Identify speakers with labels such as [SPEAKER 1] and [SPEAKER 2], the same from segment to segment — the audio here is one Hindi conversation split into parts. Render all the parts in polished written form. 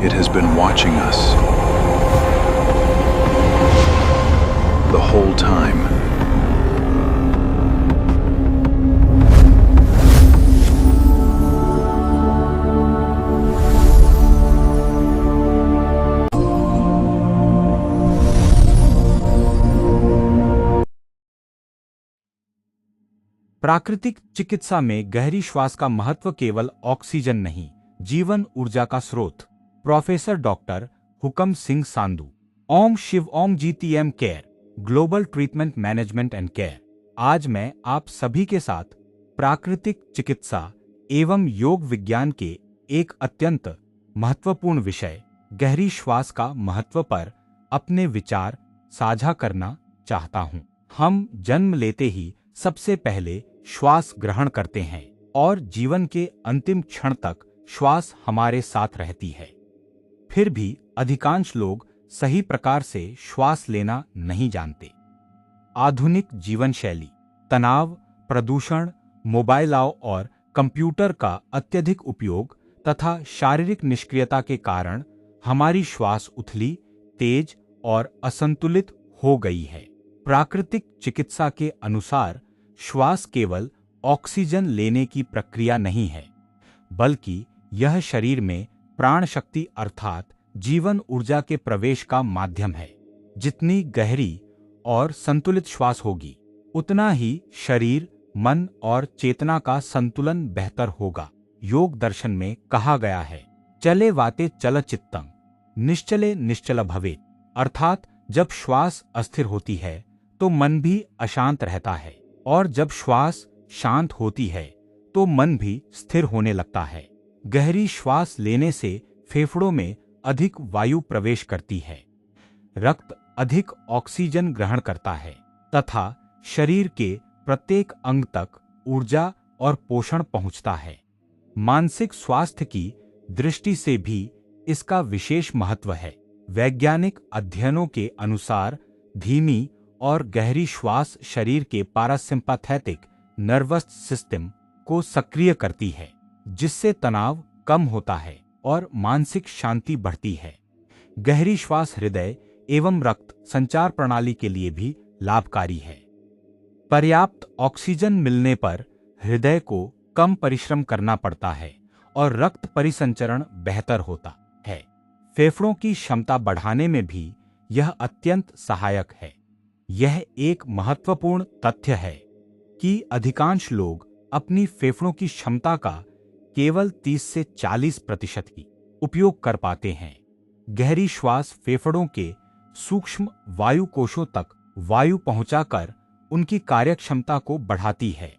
[SPEAKER 1] It has been watching us the whole time.
[SPEAKER 2] प्राकृतिक चिकित्सा में गहरी श्वास का महत्व केवल ऑक्सीजन नहीं, जीवन ऊर्जा का स्रोत। Professor doctor Hukam Singh Sandhu. Om Shiv Om GTM care, global treatment management and care. आज मैं आप सभी के साथ प्राकृतिक चिकित्सा एवं योग विज्ञान के एक अत्यंत महत्वपूर्ण विषय गहरी श्वास का महत्व पर अपने विचार साझा करना चाहता हूं। हम जन्म लेते ही सबसे पहले श्वास ग्रहण करते हैं और जीवन के अंतिम क्षण तक श्वास हमारे साथ रहती है। फिर भी अधिकांश लोग सही प्रकार से श्वास लेना नहीं जानते। आधुनिक जीवन शैली, तनाव, प्रदूषण, मोबाइलों और कंप्यूटर का अत्यधिक उपयोग तथा शारीरिक निष्क्रियता के कारण हमारी श्वास उथली, तेज और असंतुलित हो गई है। प्राकृतिक चिकित्सा के अनुसार श्वास केवल ऑक्सीजन लेने की प्रक्रिया नहीं है, बल्कि यह शरीर में प्राण शक्ति अर्थात जीवन ऊर्जा के प्रवेश का माध्यम है। जितनी गहरी और संतुलित श्वास होगी, उतना ही शरीर, मन और चेतना का संतुलन बेहतर होगा। योग दर्शन में कहा गया है, चले वाते चल चित्तं, निश्चले निश्चल भवेत्। अर्थात जब श्वास अस्थिर होती है तो मन भी अशांत रहता है, और जब श्वास शांत होती है तो मन भी स्थिर होने लगता है। गहरी श्वास लेने से फेफड़ों में अधिक वायु प्रवेश करती है, रक्त अधिक ऑक्सीजन ग्रहण करता है तथा शरीर के प्रत्येक अंग तक ऊर्जा और पोषण पहुंचता है। मानसिक स्वास्थ्य की दृष्टि से भी इसका विशेष महत्व है। वैज्ञानिक अध्ययनों के अनुसार धीमी और गहरी श्वास शरीर के पैरासिम्पैथेटिक नर्वस सिस्टम को सक्रिय करती है, जिससे तनाव कम होता है और मानसिक शांति बढ़ती है। गहरी श्वास हृदय एवं रक्त संचार प्रणाली के लिए भी लाभकारी है। पर्याप्त ऑक्सीजन मिलने पर हृदय को कम परिश्रम करना पड़ता है और रक्त परिसंचरण बेहतर होता है। फेफड़ों की क्षमता बढ़ाने में भी यह अत्यंत सहायक है। यह एक महत्वपूर्ण तथ्य है कि अधिकांश लोग अपनी फेफड़ों की क्षमता का केवल 30 से 40% ही उपयोग कर पाते हैं। गहरी श्वास फेफड़ों के सूक्ष्म वायु कोशों तक वायु पहुंचाकर उनकी कार्यक्षमता को बढ़ाती है।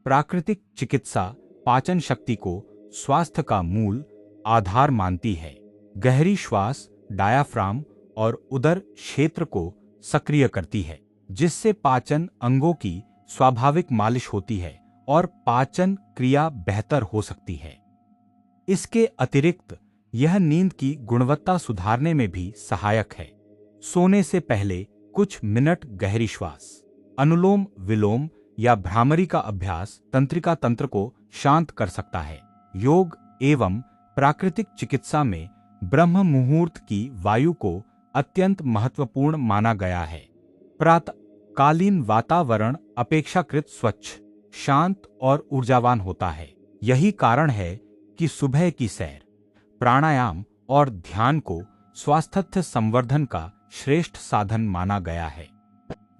[SPEAKER 2] प्राकृतिक चिकित्सा पाचन शक्ति को स्वास्थ्य का मूल आधार मानती है। गहरी श्वास डायाफ्राम और उदर क्षेत्र को सक्रिय करती है, जिससे पाचन अंगों की स्वाभाविक मालिश होती है और पाचन क्रिया बेहतर हो सकती है। इसके अतिरिक्त यह नींद की गुणवत्ता सुधारने में भी सहायक है। सोने से पहले कुछ मिनट गहरी श्वास, अनुलोम विलोम या भ्रामरी का अभ्यास तंत्रिका तंत्र को शांत कर सकता है। योग एवं प्राकृतिक चिकित्सा में ब्रह्म मुहूर्त की वायु को अत्यंत महत्वपूर्ण माना गया है। प्रातःकालीन वातावरण अपेक्षाकृत स्वच्छ, शांत और ऊर्जावान होता है। यही कारण है कि सुबह की सैर, प्राणायाम और ध्यान को स्वास्थ्य संवर्धन का श्रेष्ठ साधन माना गया है।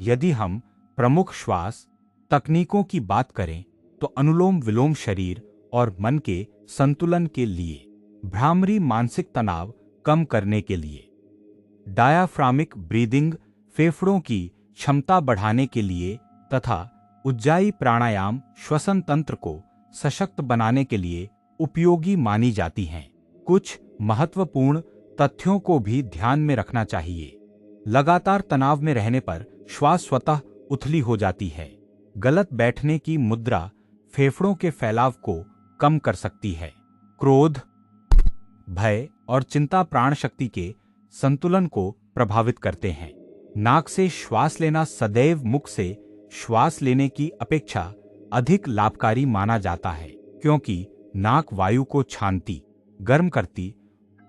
[SPEAKER 2] यदि हम प्रमुख श्वास तकनीकों की बात करें तो अनुलोम विलोम शरीर और मन के संतुलन के लिए, भ्रामरी मानसिक तनाव कम करने के लिए, डायाफ्रामिक ब्रीदिंग फेफड़ों की क्षमता बढ़ाने के लिए तथा उज्जाई प्राणायाम श्वसन तंत्र को सशक्त बनाने के लिए उपयोगी मानी जाती हैं। कुछ महत्वपूर्ण तथ्यों को भी ध्यान में रखना चाहिए। लगातार तनाव में रहने पर श्वास स्वतः उथली हो जाती है। गलत बैठने की मुद्रा फेफड़ों के फैलाव को कम कर सकती है। क्रोध, भय और चिंता प्राण शक्ति के संतुलन को प्रभावित करते हैं। नाक से श्वास लेना सदैव मुख से श्वास लेने की अपेक्षा अधिक लाभकारी माना जाता है, क्योंकि नाक वायु को छानती, गर्म करती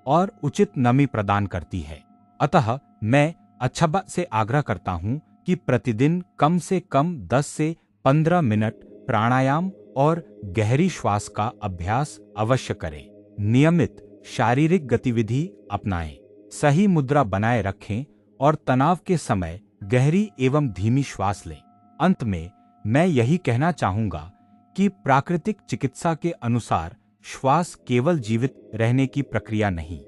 [SPEAKER 2] और उचित नमी प्रदान करती है। अतः मैं अच्छब्बा से आग्रह करता हूं कि प्रतिदिन कम से कम 10 से 15 मिनट प्राणायाम और गहरी श्वास का अभ्यास अवश्य करें। नियमित शारीरिक गतिविधि अपनाएं, सही मुद्रा बनाए रखें और तनाव के समय गहरी एवं धीमी श्वास लें। अंत में मैं यही कहना चाहूंगा कि प्राकृतिक चिकित्सा के अनुसार श्वास केवल जीवित रहने की प्रक्रिया नहीं,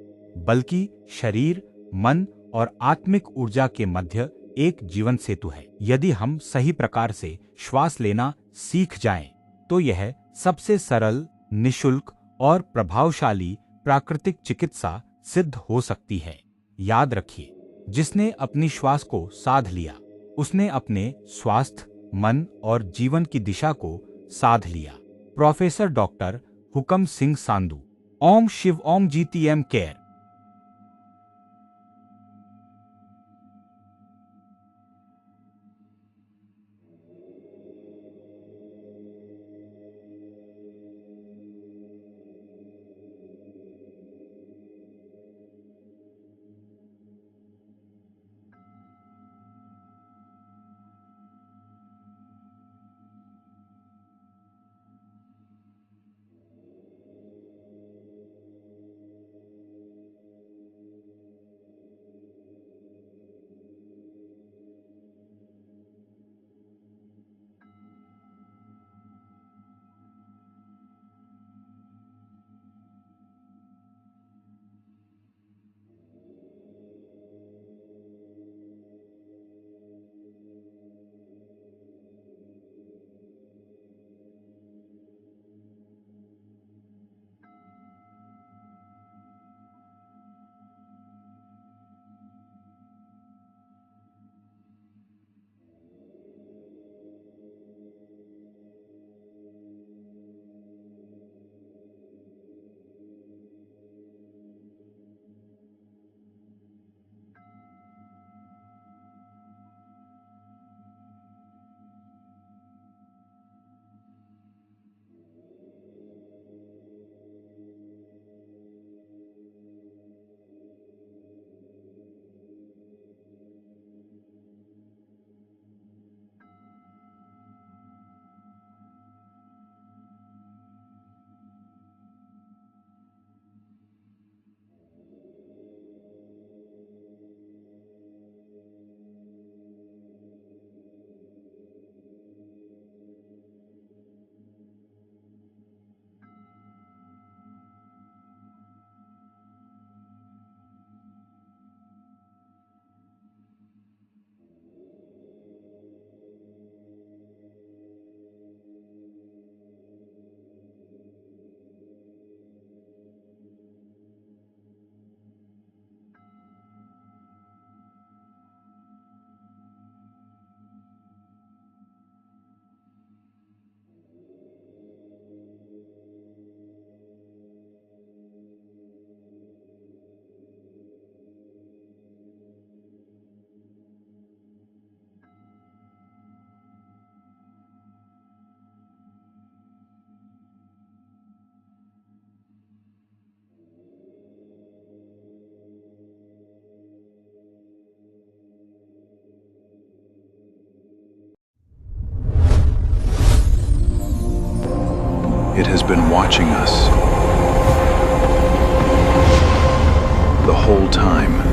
[SPEAKER 2] बल्कि शरीर, मन और आत्मिक ऊर्जा के मध्य एक जीवन सेतु है। यदि हम सही प्रकार से श्वास लेना सीख जाएं, तो यह सबसे सरल, निशुल्क और प्रभावशाली प्राकृतिक चिकित्सा सिद्ध हो सकती है। याद रखिए, जिसने अपनी श्वास को साध लिया, उसने अपने स्वास्थ्य, मन और जीवन की दिशा को साध लिया। Professor doctor Hukam Singh Sandhu. Om Shiv Om GTM care.
[SPEAKER 1] It has been watching us the whole time.